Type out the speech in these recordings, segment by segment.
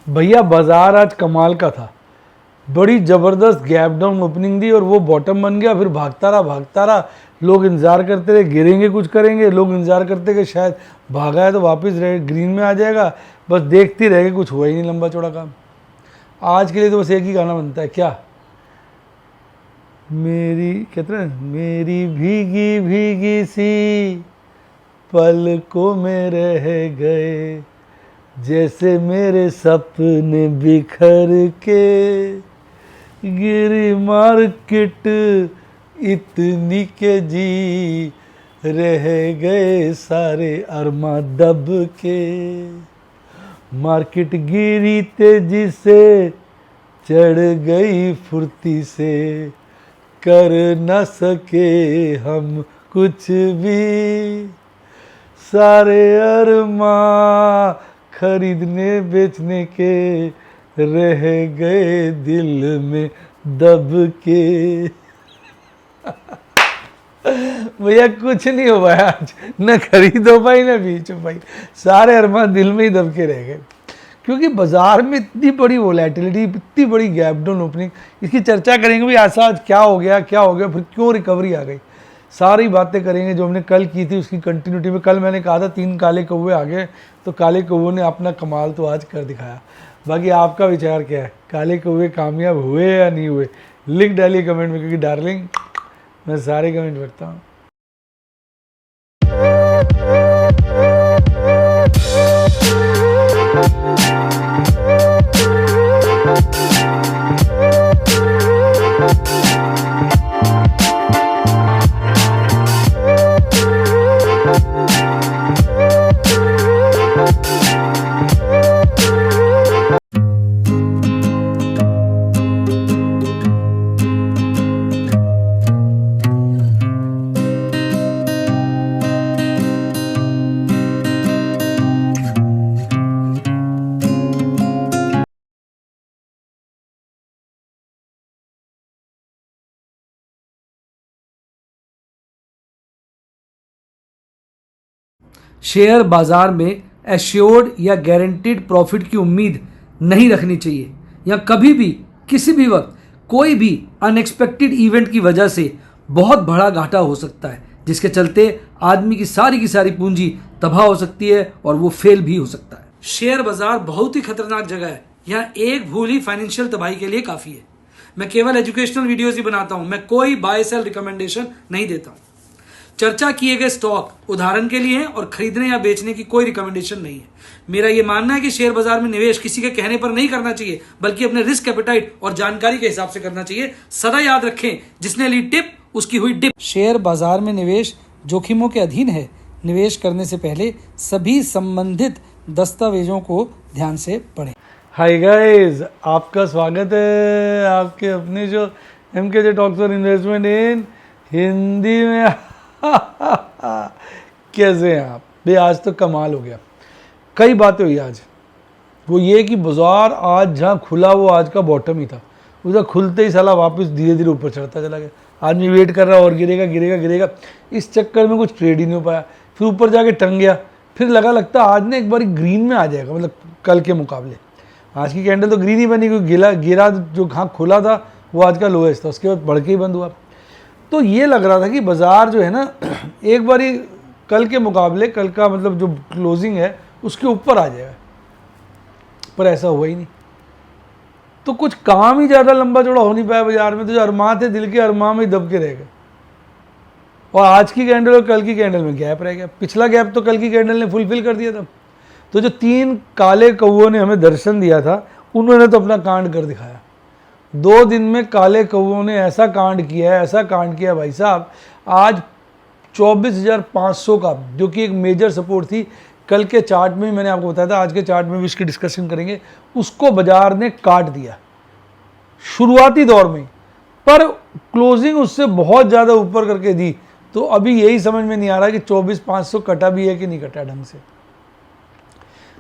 भैया बाजार आज कमाल का था, बड़ी ज़बरदस्त गैप डाउन ओपनिंग दी और वो बॉटम बन गया। फिर भागता रहा, लोग इंतज़ार करते रहे गिरेंगे कुछ करेंगे, लोग इंतज़ार करते कि शायद भागा है तो वापस ग्रीन में आ जाएगा, बस देखते रह गए, कुछ हुआ ही नहीं लंबा चौड़ा काम। आज के लिए तो बस एक ही गाना बनता है, क्या मेरी कहते हैं, मेरी भीगी भीगी सी पलकों में रह गए, जैसे मेरे सपने बिखर के गिरी मार्केट इतनी के जी रह गए सारे अरमा दब के। मार्केट गिरी तेजी से चढ़ गई फुर्ती से, कर न सके हम कुछ भी, सारे अरमा खरीदने बेचने के रह गए दिल में दब के। भैया कुछ नहीं हो पाया आज, न खरीद हो पाई न बेच हो पाई, सारे अरमा दिल में ही दब के रह गए। क्योंकि बाजार में इतनी बड़ी वोलेटिलिटी, इतनी बड़ी गैप डाउन ओपनिंग, इसकी चर्चा करेंगे भी ऐसा आज क्या हो गया फिर क्यों रिकवरी आ गई, सारी बातें करेंगे जो हमने कल की थी उसकी कंटिन्यूटी में। कल मैंने कहा था 3 काले कौवे आ गए, तो काले कौवों ने अपना कमाल तो आज कर दिखाया। बाकी आपका विचार क्या है, काले कौवे कामयाब हुए या नहीं हुए, लिख डालिए कमेंट में, क्योंकि डार्लिंग मैं सारे कमेंट पढ़ता हूँ। शेयर बाजार में एश्योर्ड या गारंटीड प्रॉफिट की उम्मीद नहीं रखनी चाहिए, या कभी भी किसी भी वक्त कोई भी अनएक्सपेक्टेड इवेंट की वजह से बहुत बड़ा घाटा हो सकता है, जिसके चलते आदमी की सारी पूंजी तबाह हो सकती है और वो फेल भी हो सकता है। शेयर बाजार बहुत ही खतरनाक जगह है, यहाँ एक भूल ही फाइनेंशियल तबाही के लिए काफी है। मैं केवल एजुकेशनल वीडियोस ही बनाता हूं, मैं कोई बाय सेल रिकमेंडेशन नहीं देता हूं। चर्चा किए गए स्टॉक उदाहरण के लिए हैं और खरीदने या बेचने की कोई रिकमेंडेशन नहीं है। मेरा यह मानना है कि शेयर बाजार में निवेश किसी के कहने पर नहीं करना चाहिए, बल्कि अपने रिस्क एपेटाइट और जानकारी के हिसाब से करना चाहिए। सदा याद रखें, जिसने ली टिप उसकी हुई डिप। शेयर बाजार में निवेश जोखिमों के अधीन है। निवेश करने से पहले सभी संबंधित दस्तावेजों को ध्यान से पढ़ें। हाय गाइस, आपका स्वागत है आपके अपने जो MKJ टॉक्स फॉर इन्वेस्टमेंट इन हिंदी में। कैसे हैं आप भाई? आज तो कमाल हो गया, कई बातें हुई आज। वो ये कि बाजार आज जहाँ खुला वो आज का बॉटम ही था, उधर खुलते ही साला वापस धीरे धीरे ऊपर चढ़ता चला गया। आदमी वेट कर रहा और गिरेगा, इस चक्कर में कुछ ट्रेड ही नहीं हो पाया। फिर ऊपर जाके टंग गया, फिर लगता आज ना एक बार ग्रीन में आ जाएगा, मतलब कल के मुकाबले। आज की कैंडल तो ग्रीन ही बनी, क्योंकि गिरा जो हाँ खुला था वो आज का लोएस्ट था, उसके बाद बढ़ के ही बंद हुआ। तो ये लग रहा था कि बाजार जो है ना एक बारी कल के मुकाबले, कल का मतलब जो क्लोजिंग है उसके ऊपर आ जाएगा, पर ऐसा हुआ ही नहीं। तो कुछ काम ही ज़्यादा लंबा चौड़ा हो नहीं पाया बाजार में, तो जो अरमा थे दिल के अरमा में दब के रह गए। और आज की कैंडल और कल की कैंडल में गैप रह गया। पिछला गैप तो कल की कैंडल ने फुलफिल कर दिया था। तो जो 3 काले कौवों ने हमें दर्शन दिया था, उन्होंने तो अपना कांड कर दिखाया। 2 दिन में काले कौवों ने ऐसा कांड किया भाई साहब। आज 24,500 का, जो कि एक मेजर सपोर्ट थी, कल के चार्ट में मैंने आपको बताया था, आज के चार्ट में भी इसकी डिस्कशन करेंगे, उसको बाजार ने काट दिया शुरुआती दौर में, पर क्लोजिंग उससे बहुत ज़्यादा ऊपर करके दी। तो अभी यही समझ में नहीं आ रहा कि 24,500 कटा भी है कि नहीं कटा ढंग से,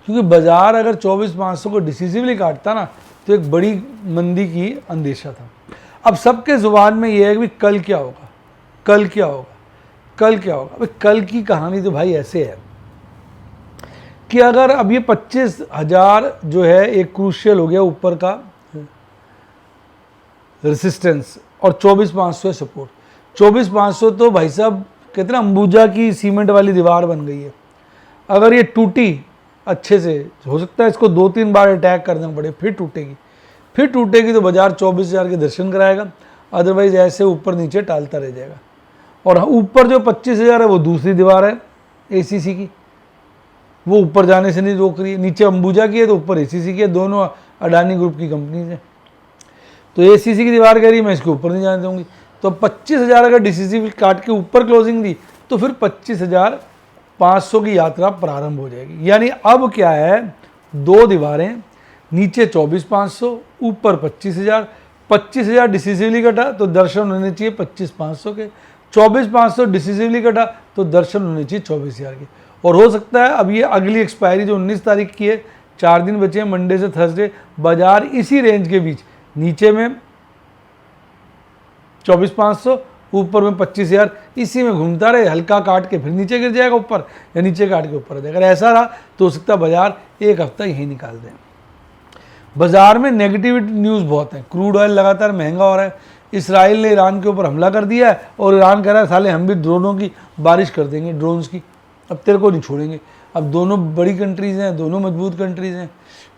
क्योंकि बाजार अगर 24,500 को डिसिसिवली काटता ना तो एक बड़ी मंदी की अंदेशा था। अब सबके जुबान में ये है कि कल क्या होगा, भाई कल की कहानी तो भाई ऐसे है कि अगर अब ये 25,000 जो है एक क्रूशियल हो गया ऊपर का रेसिस्टेंस और 24,500 है सपोर्ट। 24,500 तो भाई साहब कहते ना अंबुजा की सीमेंट वाली दीवार बन गई है। अगर ये टूटी अच्छे से, हो सकता है इसको 2-3 बार अटैक करना पड़े, फिर टूटेगी तो बाजार 24,000 के दर्शन कराएगा, अदरवाइज ऐसे ऊपर नीचे टालता रह जाएगा। और ऊपर जो 25,000 है वो दूसरी दीवार है एसीसी की, वो ऊपर जाने से नहीं रोक रही है। नीचे अंबुजा की है तो ऊपर एसीसी की है, दोनों अडानी ग्रुप की कंपनीज हैं। तो एसीसी की दीवार कह रही है मैं इसके ऊपर नहीं जाने दूंगी। तो 25,000 अगर डीसीसी काट के ऊपर क्लोजिंग दी तो फिर 25,500 की यात्रा प्रारंभ हो जाएगी। यानी अब क्या है, दो दीवारें, नीचे 24,500, ऊपर 25,000। 25,000 डिसिसिवली कटा तो दर्शन होने चाहिए 25,500 के, 24,500 डिसिसिवली कटा तो दर्शन होने चाहिए 24,000 के। और हो सकता है अब ये अगली एक्सपायरी जो 19 तारीख की है, 4 दिन बचे हैं, मंडे से थर्सडे, बाजार इसी रेंज के बीच, नीचे में 24,500, ऊपर में 25,000, इसी में घूमता रहे, हल्का काट के फिर नीचे गिर जाएगा ऊपर, या नीचे काट के ऊपर आ जाएगा। अगर ऐसा रहा तो हो सकता है बाजार एक हफ्ता यही निकाल दें। बाजार में नेगेटिविटी न्यूज़ बहुत है, क्रूड ऑयल लगातार महंगा हो रहा है, इसराइल ने ईरान के ऊपर हमला कर दिया है और ईरान कह रहा है साले हम भी ड्रोनों की बारिश कर देंगे, ड्रोन्स की, अब तेरे को नहीं छोड़ेंगे। अब दोनों बड़ी कंट्रीज़ हैं, दोनों मजबूत कंट्रीज़ हैं,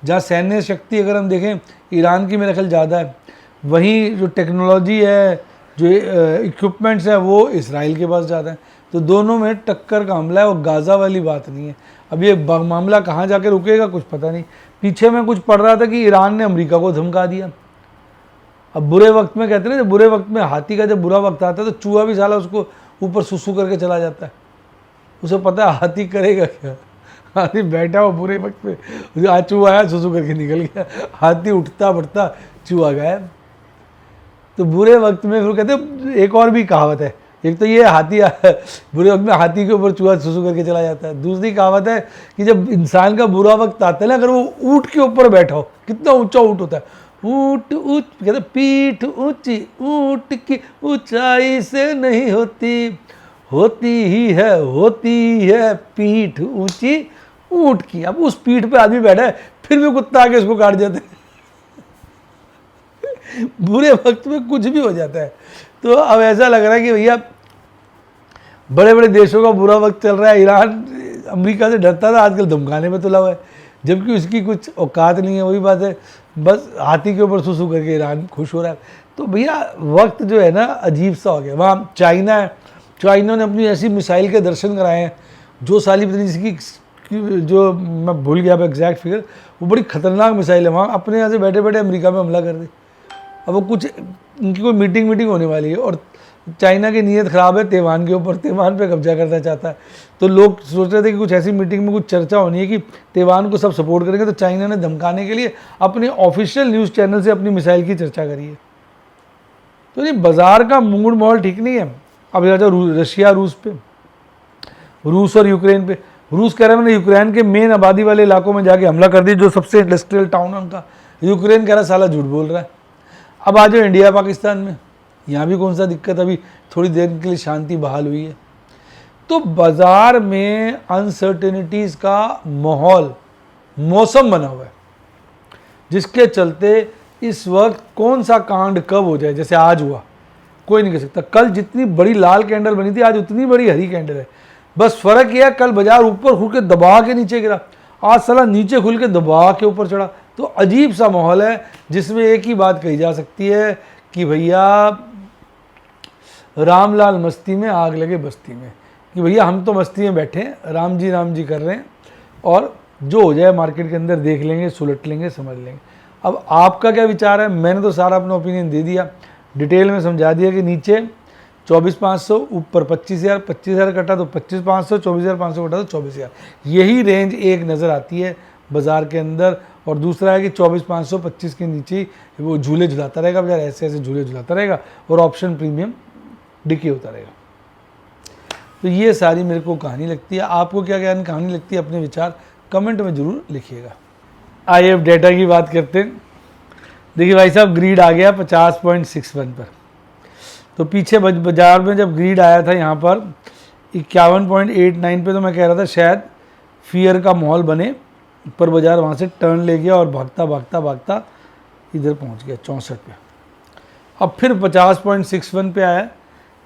जहाँ सैन्य शक्ति अगर हम देखें ईरान की मेरा ख्याल ज़्यादा है, वहीं जो टेक्नोलॉजी है, जो इक्विपमेंट्स है, वो इसराइल के पास ज़्यादा है। तो दोनों में टक्कर का हमला है, वो गाज़ा वाली बात नहीं है। अब ये मामला कहाँ जाके रुकेगा कुछ पता नहीं। पीछे में कुछ पढ़ रहा था कि ईरान ने अमेरिका को धमका दिया। अब बुरे वक्त में कहते हैं ना, बुरे वक्त में हाथी का जब बुरा वक्त आता है तो चूहा भी साला उसको ऊपर सुसु करके चला जाता है, उसे पता है हाथी करेगा क्या। हाथी बैठा हो बुरे वक्त में, आज चूहा आया सुसु करके निकल गया, हाथी उठता बढ़ता चूहा गायब। तो बुरे वक्त में फिर कहते हैं, एक और भी कहावत है, एक तो ये हाथी बुरे वक्त में हाथी के ऊपर चूहा सुसु करके चला जाता है। दूसरी कहावत है कि जब इंसान का बुरा वक्त आता है ना, अगर वो ऊँट के ऊपर बैठा हो, कितना ऊंचा ऊँट होता है, ऊँट ऊँच कहते पीठ ऊंची ऊँट की ऊंचाई से नहीं होती, होती है पीठ ऊंची ऊँट की। अब उस पीठ पे आदमी बैठा है, फिर भी कुत्ता आके उसको काट जाता है। बुरे वक्त में कुछ भी हो जाता है। तो अब ऐसा लग रहा है कि भैया बड़े बड़े देशों का बुरा वक्त चल रहा है। ईरान अमेरिका से डरता था, आजकल धमकाने में तुला हुआ है, जबकि उसकी कुछ औकात नहीं है। वही बात है, बस हाथी के ऊपर सुसु करके ईरान खुश हो रहा है। तो भैया वक्त जो है ना अजीब सा हो गया। वहाँ चाइना है, चाइना ने अपनी ऐसी मिसाइल के दर्शन कराए हैं जो साली पता नहीं जिसकी, जो मैं भूल गया एग्जैक्ट फिगर, वो बड़ी खतरनाक मिसाइल है। वहाँ अपने यहाँ से बैठे बैठे अमेरिका में हमला कर दे। अब वो कुछ इनकी कोई मीटिंग होने वाली है और चाइना की नीयत ख़राब है ताइवान के ऊपर, ताइवान पे कब्जा करना चाहता है। तो लोग सोच रहे थे कि कुछ ऐसी मीटिंग में कुछ चर्चा होनी है कि ताइवान को सब सपोर्ट करेंगे। तो चाइना ने धमकाने के लिए अपने ऑफिशियल न्यूज़ चैनल से अपनी मिसाइल की चर्चा करी है। तो ये बाज़ार का मूड माहौल ठीक नहीं है। अब आ जाओ रशिया रूस पे, रूस और यूक्रेन पे। रूस कह रहा है मैंने यूक्रेन के मेन आबादी वाले इलाकों में जाके हमला कर दिया, जो सबसे इंडस्ट्रियल टाउन है उनका। यूक्रेन कह रहा साला झूठ बोल रहा है। अब आ जाओ इंडिया पाकिस्तान में, यहाँ भी कौन सा दिक्कत, अभी थोड़ी देर के लिए शांति बहाल हुई है। तो बाज़ार में अनसर्टेनिटीज़ का माहौल, मौसम बना हुआ है, जिसके चलते इस वक्त कौन सा कांड कब हो जाए, जैसे आज हुआ कोई नहीं कह सकता। कल जितनी बड़ी लाल कैंडल बनी थी, आज उतनी बड़ी हरी कैंडल है। बस फ़र्क यह है कल बाजार ऊपर खुल के दबा के नीचे गिरा, आज साला नीचे खुल के दबा के ऊपर चढ़ा। तो अजीब सा माहौल है, जिसमें एक ही बात कही जा सकती है कि भैया रामलाल मस्ती में आग लगे बस्ती में, कि भैया हम तो मस्ती में बैठे हैं, राम जी कर रहे हैं, और जो हो जाए मार्केट के अंदर देख लेंगे, सुलट लेंगे, समझ लेंगे। अब आपका क्या विचार है? मैंने तो सारा अपना ओपिनियन दे दिया, डिटेल में समझा दिया कि नीचे 24,500, ऊपर 25,000, 25,000 कटा तो 25,500, 24,500 कटा तो 24,000। यही रेंज एक नज़र आती है बाज़ार के अंदर। और दूसरा है कि 24,500, 25 के नीचे वो झूले झुलाता रहेगा बाजार, ऐसे ऐसे झूले झुलाता रहेगा और ऑप्शन प्रीमियम डिके होता रहेगा। तो ये सारी मेरे को कहानी लगती है। आपको क्या क्या कहानी लगती है, अपने विचार कमेंट में ज़रूर लिखिएगा। आइए अब डेटा की बात करते हैं। देखिए भाई साहब, ग्रीड आ गया 50.61 पर। तो पीछे बाजार में जब ग्रीड आया था यहाँ पर 51.89 पे, तो मैं कह रहा था शायद फियर का माहौल बने, पर बाजार वहाँ से टर्न ले गया और भागता भागता भागता इधर पहुँच गया 64 पे। अब फिर 50.61 पे आया,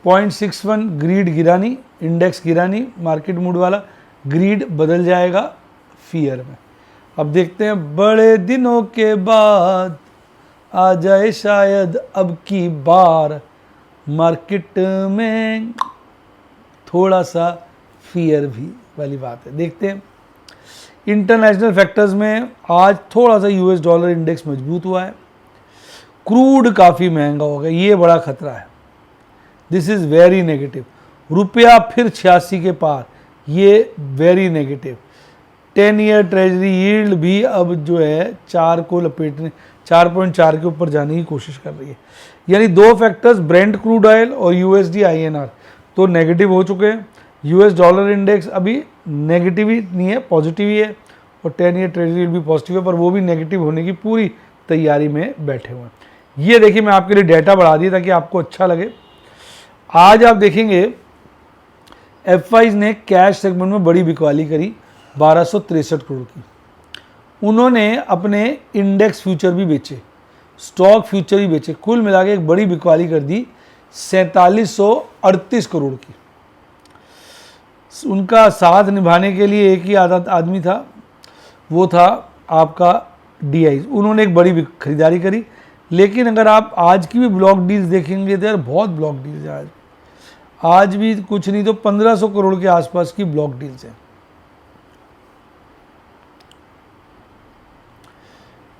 0.61 ग्रीड गिरा नहीं, इंडेक्स गिरा नहीं, मार्केट मूड वाला, ग्रीड बदल जाएगा फियर में। अब देखते हैं बड़े दिनों के बाद आ जाए शायद अब की बार, मार्केट में थोड़ा सा फियर भी वाली बात है। देखते हैं इंटरनेशनल फैक्टर्स में आज थोड़ा सा यूएस डॉलर इंडेक्स मजबूत हुआ है, क्रूड काफ़ी महंगा हो गया, ये बड़ा खतरा है, दिस इज़ वेरी नेगेटिव। रुपया फिर 86 के पार, ये very negative. 10 year treasury yield भी अब जो है 4 को लपेटने 4.4 के ऊपर जाने की कोशिश कर रही है। यानी दो फैक्टर्स ब्रेंट क्रूड ऑयल और यूएसडी आईएनआर तो नेगेटिव हो चुके हैं। यूएस डॉलर इंडेक्स अभी नेगेटिव ही नहीं है, पॉजिटिव ही है, और 10 ईयर ट्रेजरी यील्ड भी पॉजिटिव है, पर वो भी नेगेटिव होने की पूरी तैयारी में बैठे हुए हैं। ये देखिए मैं आपके लिए डेटा बढ़ा दिया ताकि आपको अच्छा लगे। आज आप देखेंगे एफआईज ने कैश सेगमेंट में बड़ी बिकवाली करी 1263 करोड़ की। उन्होंने अपने इंडेक्स फ्यूचर भी बेचे, स्टॉक फ्यूचर भी बेचे, कुल मिला के एक बड़ी बिकवाली कर दी 4738 करोड़ की। उनका साथ निभाने के लिए एक ही आदमी था, वो था आपका डीआई। उन्होंने एक बड़ी खरीदारी करी, लेकिन अगर आप आज की भी ब्लॉक डील्स देखेंगे तो यार बहुत ब्लॉक डील्स हैं आज भी कुछ नहीं तो 1500 करोड़ के आसपास की ब्लॉक डील्स हैं।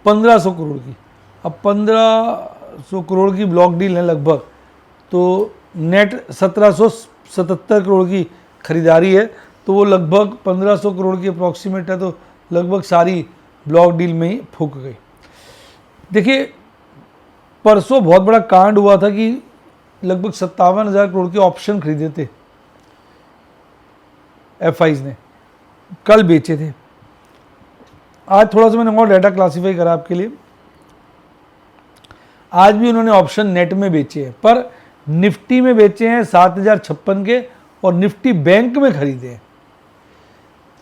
1500 करोड़ की, अब 1500 करोड़ की ब्लॉक डील है लगभग, तो नेट 1777 करोड़ की खरीदारी है, तो वो लगभग 1500 करोड़ की अप्रॉक्सीमेट है, तो लगभग सारी ब्लॉक डील में ही फूक गई। देखिए परसों बहुत बड़ा कांड हुआ था कि लगभग 57,000 करोड़ के ऑप्शन खरीदे थे एफआईज ने, कल बेचे थे। आज थोड़ा सा मैंने और डाटा क्लासीफाई करा आपके लिए। आज भी उन्होंने ऑप्शन नेट में बेचे हैं, पर निफ्टी में बेचे हैं 7056 के, और निफ्टी बैंक में खरीदे हैं।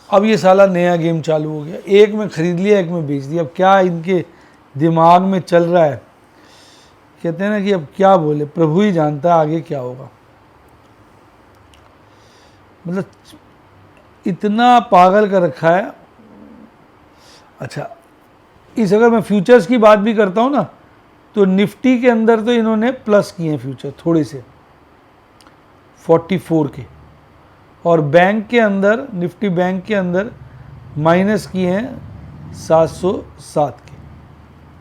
अब ये साला नया गेम चालू हो गया, एक में खरीद लिया एक में बेच दिया। अब क्या इनके दिमाग में चल रहा है, कहते हैं ना कि अब क्या बोले, प्रभु ही जानता है आगे क्या होगा। मतलब इतना पागल कर रखा है। अच्छा, इस अगर मैं फ्यूचर्स की बात भी करता हूँ ना, तो निफ्टी के अंदर तो इन्होंने प्लस किए हैं फ्यूचर थोड़े से 44 के, और बैंक के अंदर निफ्टी बैंक के अंदर माइनस किए हैं 707 के।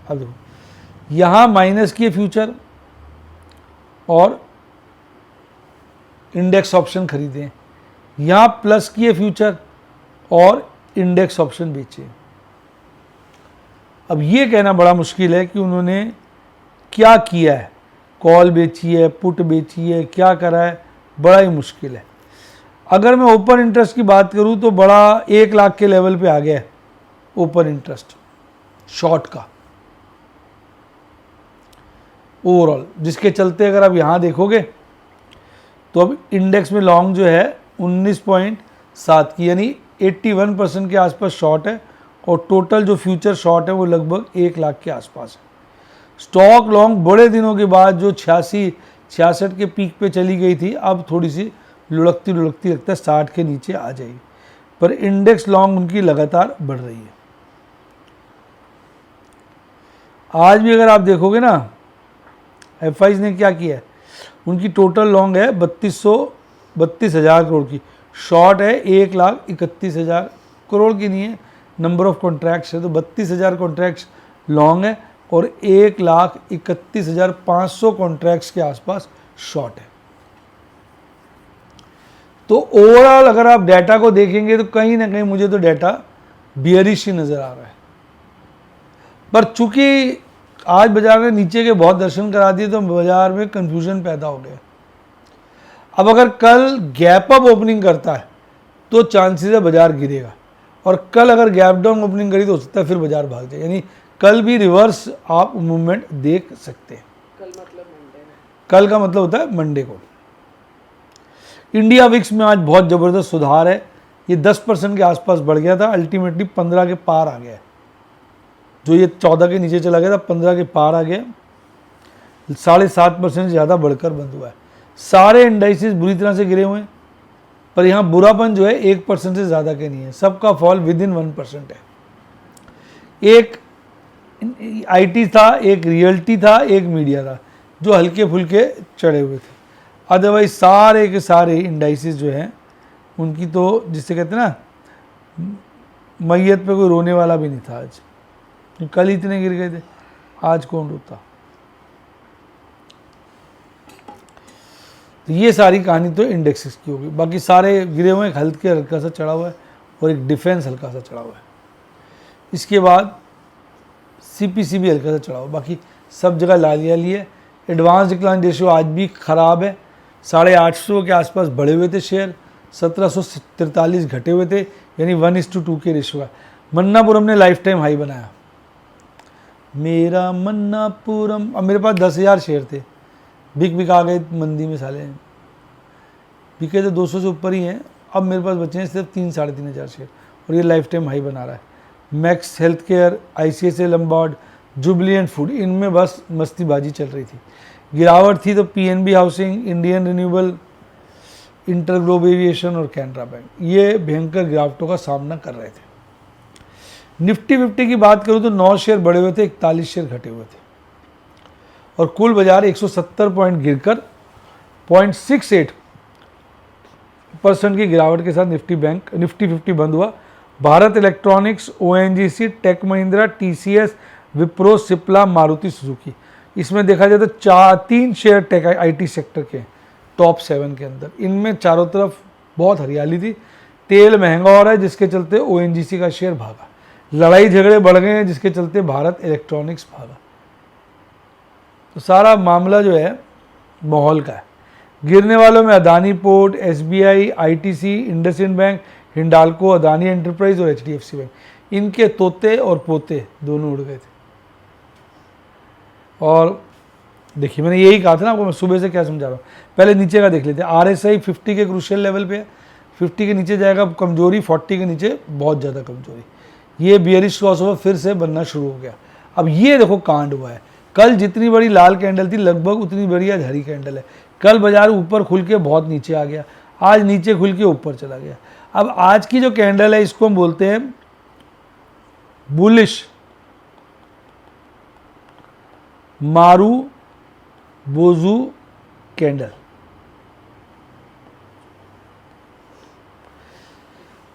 अब देखो यहाँ माइनस किए फ्यूचर और इंडेक्स ऑप्शन खरीदे हैं, यहाँ प्लस किए फ्यूचर और इंडेक्स ऑप्शन बेचे। अब ये कहना बड़ा मुश्किल है कि उन्होंने क्या किया है, कॉल बेची है, पुट बेची है, क्या करा है, बड़ा ही मुश्किल है। अगर मैं ओपन इंटरेस्ट की बात करूं तो बड़ा 1 लाख के लेवल पे आ गया है ओपन इंटरेस्ट शॉर्ट का ओवरऑल, जिसके चलते अगर आप यहाँ देखोगे तो अब इंडेक्स में लॉन्ग जो है 19.7 की, यानी 81% के आसपास शॉर्ट है, और टोटल जो फ्यूचर शॉर्ट है वो लगभग 1 लाख के आसपास है। स्टॉक लॉन्ग बड़े दिनों के बाद जो 86-66 के पीक पे चली गई थी, अब थोड़ी सी लुढ़कती लगता है 60 के नीचे आ जाएगी, पर इंडेक्स लॉन्ग उनकी लगातार बढ़ रही है। आज भी अगर आप देखोगे ना एफआईज ने क्या किया है, उनकी टोटल लॉन्ग है 32,000 करोड़ की, शॉर्ट है 1,31,000 करोड़ की नहीं है, नंबर ऑफ कॉन्ट्रैक्ट्स है तो 32,000 कॉन्ट्रैक्ट्स लॉन्ग है और 1,31,500 कॉन्ट्रैक्ट्स के आसपास शॉर्ट है। तो ओवरऑल अगर आप डाटा को देखेंगे तो कहीं ना कहीं मुझे तो डाटा बियरिश ही नजर आ रहा है, पर चूंकि आज बाजार ने नीचे के बहुत दर्शन करा दिए तो बाजार में कंफ्यूजन पैदा हो गया। अब अगर कल गैप अप ओपनिंग करता है तो चांसेस है बाजार गिरेगा, और कल अगर गैप डाउन ओपनिंग करी तो हो सकता है फिर बाजार भाग जाए, यानी कल भी रिवर्स आप मूवमेंट देख सकते हैं। कल का मतलब होता है मंडे को। इंडिया विक्स में आज बहुत ज़बरदस्त सुधार है, ये 10% के आसपास बढ़ गया था, अल्टीमेटली 15 के पार आ गया। जो ये 14 के नीचे चला गया था 15 के पार आ गया, 7.5% से ज़्यादा बढ़कर बंद हुआ है। सारे इंडाइसिस बुरी तरह से गिरे हुए हैं, पर यहाँ बुरापन जो है 1% से ज़्यादा के नहीं है, सबका फॉल विद इन 1% है। एक आईटी था, एक रियल्टी था, एक मीडिया था जो हल्के फुल्के चढ़े हुए थे। अदरवाइज सारे के सारे इंडाइसिस जो हैं उनकी तो जिससे कहते हैं ना मैयत पे कोई रोने वाला भी नहीं था आज। कल इतने गिर गए थे, आज कौन रोता। तो ये सारी कहानी तो इंडेक्सेस की होगी, बाकी सारे गिरे हुए हैं। हेल्थ केयर हल्का सा चढ़ा हुआ है और एक डिफेंस हल्का सा चढ़ा हुआ है। इसके बाद सीपीसी भी हल्का सा चढ़ा हुआ, बाकी सब जगह लाली है। एडवांस डिक्लाइन रेशियो आज भी ख़राब है, 850 के आसपास बढ़े हुए थे शेयर, 1743 घटे हुए थे, यानी 1:2 के रेशियो का। मन्नापुरम ने लाइफ टाइम हाई बनाया, मेरा मन्नापुरम। अब मेरे पास 10,000 शेयर थे, बिक आ गए मंदी में साले, बिके तो 200 से ऊपर ही हैं। अब मेरे पास बचे हैं सिर्फ 3-3.5 हज़ार शेयर और ये लाइफ टाइम हाई बना रहा है। Max health care, ICICI Lombard, Jubilant food, इनमें बस मस्तीबाजी चल रही थी। गिरावट थी तो PNB housing, Indian renewable, InterGlobe aviation और कैनरा बैंक, ये भयंकर गिरावटों का सामना कर रहे थे। निफ्टी 50 की बात करूँ तो 9 शेयर बढ़े हुए थे, 41 शेयर घटे हुए थे और कुल बाजार 170 पॉइंट गिरकर 0.68% की गिरावट के साथ निफ्टी 50 बंद हुआ। Bharat electronics, ONGC, tech Mahindra, TCS, Wipro, Cipla, Maruti Suzuki, इसमें देखा जाए तो 3 शेयर टेक IT सेक्टर के टॉप 7 के अंदर। इनमें चारों तरफ बहुत हरियाली थी। तेल महंगा हो रहा है जिसके चलते ONGC का शेयर भागा, लड़ाई झगड़े बढ़ गए हैं जिसके चलते भारत इलेक्ट्रॉनिक्स भागा। तो सारा मामला जो है माहौल का है। गिरने वालों में Adani port, SBI, ITC, IndusInd bank, Hindalco, Adani enterprise और HDFC बैंक, इनके तोते और पोते दोनों उड़ गए थे। और देखिए मैंने यही कहा था ना आपको, मैं सुबह से क्या समझा रहा हूँ। पहले नीचे का देख लेते हैं। RSI 50 के क्रूशियल लेवल पे है, 50 के नीचे जाएगा कमजोरी, 40 के नीचे बहुत ज़्यादा कमजोरी। ये बियरिश क्रॉसओवर फिर से बनना शुरू हो गया। अब ये देखो कांड हुआ है, कल जितनी बड़ी लाल कैंडल थी लगभग उतनी बड़ी आज हरी कैंडल है। कल बाजार ऊपर खुल के बहुत नीचे आ गया, आज नीचे खुल के ऊपर चला गया। अब आज की जो कैंडल है इसको हम बोलते हैं बुलिश मारू बोजू कैंडल।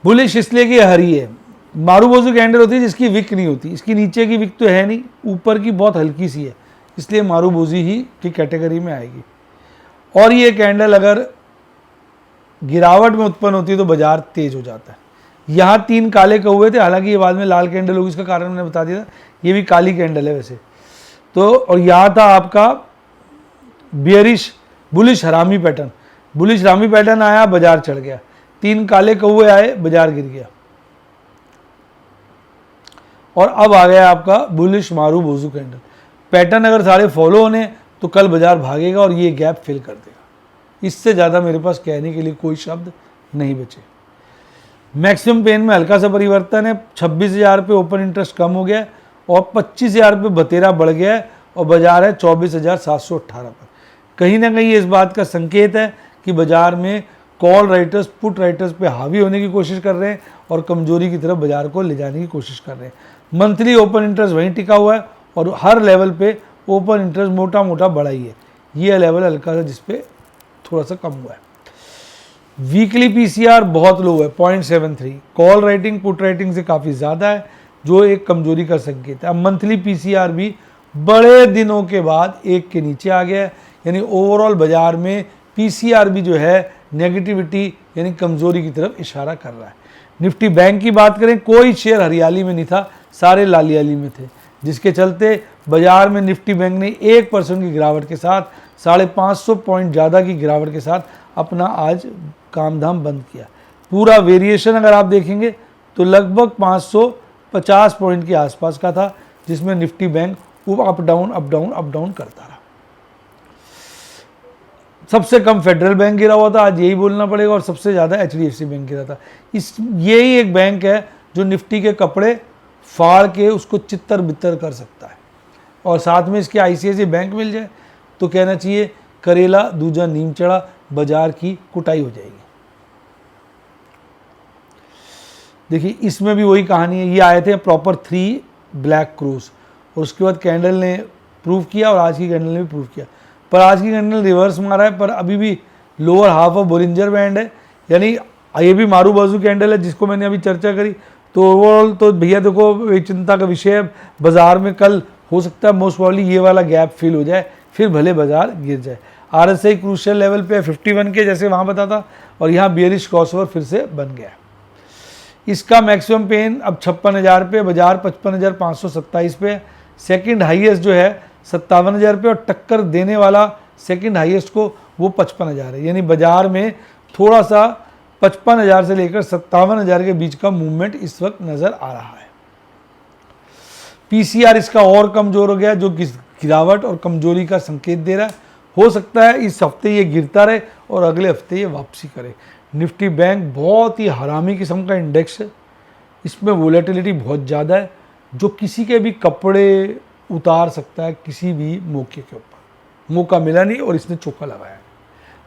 बुलिश इसलिए कि हरी है। मारूबोजू कैंडल होती है जिसकी विक नहीं होती, इसकी नीचे की विक तो है नहीं, ऊपर की बहुत हल्की सी है, इसलिए मारूबोजी ही की कैटेगरी में आएगी। और ये कैंडल अगर गिरावट में उत्पन्न होती है तो बाजार तेज हो जाता है। यहाँ 3 काले कौवे थे, हालांकि ये बाद में लाल कैंडल होगी, इसका कारण मैंने बता दिया था, ये भी काली कैंडल है वैसे तो। और यहाँ था आपका बियरिश बुलिश हरामी पैटर्न, बुलिश हरामी पैटर्न आया, बाजार चढ़ गया। 3 काले कौवे आए, बाजार गिर गया। और अब आ गया आपका बुलिश मारू बोजू कैंडल। पैटर्न अगर सारे फॉलो होने तो कल बाजार भागेगा और ये गैप फिल कर देगा। इससे ज़्यादा मेरे पास कहने के लिए कोई शब्द नहीं बचे। मैक्सिमम पेन में हल्का सा परिवर्तन है, 26,000 पे ओपन इंटरेस्ट कम हो गया और 25,000 पे बतेरा बढ़ गया है और बाजार है 24,718 पर। कहीं ना कहीं इस बात का संकेत है कि बाजार में कॉल राइटर्स पुट राइटर्स पे हावी होने की कोशिश कर रहे हैं और कमजोरी की तरफ बाजार को ले जाने की कोशिश कर रहे हैं। मंथली ओपन इंटरेस्ट वहीं टिका हुआ है और हर लेवल पे ओपन इंटरेस्ट मोटा मोटा बढ़ा ही है। ये लेवल हल्का सा जिसपे थोड़ा सा कम हुआ है। वीकली PCR बहुत लो है, 0.73। कॉल राइटिंग पुट राइटिंग से काफ़ी ज़्यादा है, जो एक कमजोरी का संकेत है। अब मंथली PCR भी बड़े दिनों के बाद 1 के नीचे आ गया है, यानी ओवरऑल बाजार में PCR भी जो है नेगेटिविटी यानी कमजोरी की तरफ इशारा कर रहा है। निफ्टी बैंक की बात करें, कोई शेयर हरियाली में नहीं था, सारे लालियाली में थे, जिसके चलते बाजार में निफ्टी बैंक ने 1% की गिरावट के साथ 550 पॉइंट ज़्यादा की गिरावट के साथ अपना आज काम धाम बंद किया। पूरा वेरिएशन अगर आप देखेंगे तो लगभग 550 पॉइंट के आसपास का था, जिसमें निफ्टी बैंक अप डाउन करता रहा। सबसे कम फेडरल बैंक गिरा हुआ था, आज यही बोलना पड़ेगा, और सबसे ज़्यादा HDFC बैंक गिरा था। यही एक बैंक है जो निफ्टी के कपड़े फाड़ के उसको चित्तर बित्तर कर सकता है, और साथ में इसके ICICI बैंक मिल जाए तो कहना चाहिए करेला दूजा नीम चढ़ा, बाजार की कुटाई हो जाएगी। देखिए इसमें भी वही कहानी है, ये आए थे प्रॉपर 3 ब्लैक क्रूज, और उसके बाद कैंडल ने प्रूव किया और आज की कैंडल ने भी प्रूव किया, पर आज की कैंडल रिवर्स मारा है, पर अभी भी lower half of Bollinger band है, यानी ये भी मारू बाजू कैंडल है जिसको मैंने अभी चर्चा करी। तो ओवरऑल तो भैया देखो एक चिंता का विषय है, बाजार में कल हो सकता है मोस्ट प्रॉब्ली ये वाला गैप फिल हो जाए, फिर भले बाजार गिर जाए। RSI क्रूशियल लेवल पे 51 के जैसे वहाँ बता था, और यहाँ बियरिश क्रॉसओवर फिर से बन गया। इसका मैक्सिमम पेन अब 56,000 पे, बाजार 55,527 पे, सेकंड हाईएस्ट जो है 57,000 पे, और टक्कर देने वाला सेकंड हाईएस्ट को वो 55,000 है, यानी बाजार में थोड़ा सा 55,000 से लेकर 57,000 के बीच का मूवमेंट इस वक्त नजर आ रहा है। PCR इसका और कमजोर हो गया, जो गिरावट और कमजोरी का संकेत दे रहा है। हो सकता है इस हफ्ते ये गिरता रहे और अगले हफ्ते ये वापसी करे। निफ्टी बैंक बहुत ही हरामी किस्म का इंडेक्स है, इसमें वोलेटिलिटी बहुत ज़्यादा है, जो किसी के भी कपड़े उतार सकता है किसी भी मौके के ऊपर। मौका मिला नहीं और इसने चौका लगाया।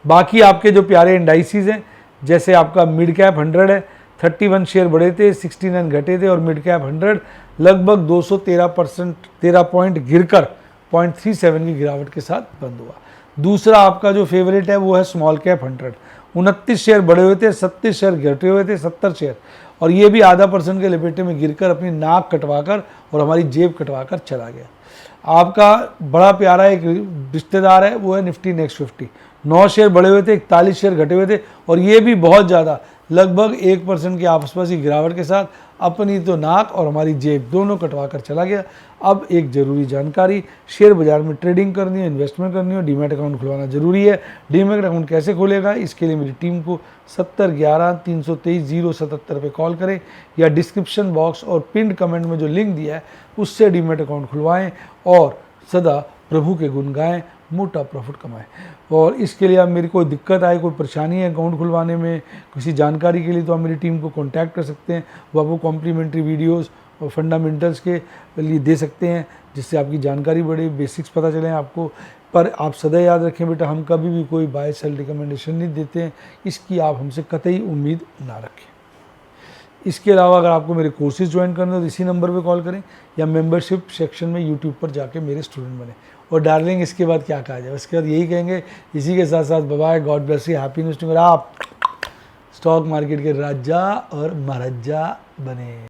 बाकी आपके जो प्यारे इंडाइसिस हैं, जैसे आपका मिड कैप 100 है, 31 शेयर बढ़े थे, 69 घटे थे, और मिड कैप 100 लगभग 213 पॉइंट गिरकर 0.37 की गिरावट के साथ बंद हुआ। दूसरा आपका जो फेवरेट है वो है स्मॉल कैप 100, 29 शेयर बढ़े हुए थे, 37 शेयर घटे हुए थे, 70 शेयर, और ये भी ½ % के लपेटे में गिरकर अपनी नाक कटवाकर और हमारी जेब कटवाकर चला गया। आपका बड़ा प्यारा एक रिश्तेदार है वो है निफ्टी नेक्स्ट 50, 9 शेयर बढ़े हुए थे, 41 शेयर घटे हुए थे, और ये भी बहुत ज़्यादा लगभग 1% के आसपास की गिरावट के साथ अपनी तो नाक और हमारी जेब दोनों कटवा कर चला गया। अब एक ज़रूरी जानकारी, शेयर बाजार में ट्रेडिंग करनी है, इन्वेस्टमेंट करनी है, डीमैट अकाउंट खुलवाना जरूरी है। डीमैट अकाउंट कैसे खुलेगा, इसके लिए मेरी टीम को 7011-323-077 पे कॉल करें, या डिस्क्रिप्शन बॉक्स और पिंड कमेंट में जो लिंक दिया है उससे डीमैट अकाउंट खुलवाएं और सदा प्रभु के गुण गाएं, मोटा प्रॉफिट कमाएं। और इसके लिए आप मेरी कोई दिक्कत आए, कोई परेशानी है अकाउंट खुलवाने में, किसी जानकारी के लिए, तो आप मेरी टीम को कांटेक्ट कर सकते हैं। वो आपको कॉम्प्लीमेंट्री वीडियोस और फंडामेंटल्स के लिए दे सकते हैं, जिससे आपकी जानकारी बढ़े, बेसिक्स पता चलें आपको। पर आप सदा याद रखें बेटा, हम कभी भी कोई बाय सेल रिकमेंडेशन नहीं देते हैं, इसकी आप हमसे कतई उम्मीद ना रखें। इसके अलावा अगर आपको मेरे कोर्सेज ज्वाइन करने हो तो इसी नंबर पे कॉल करें, या मेंबरशिप सेक्शन में यूट्यूब पर जाके मेरे स्टूडेंट बने। और डार्लिंग इसके बाद क्या कहा जाए, उसके बाद यही कहेंगे, इसी के साथ साथ bye, god bless you, happy investing, और आप स्टॉक मार्केट के राजा और महाराजा बने।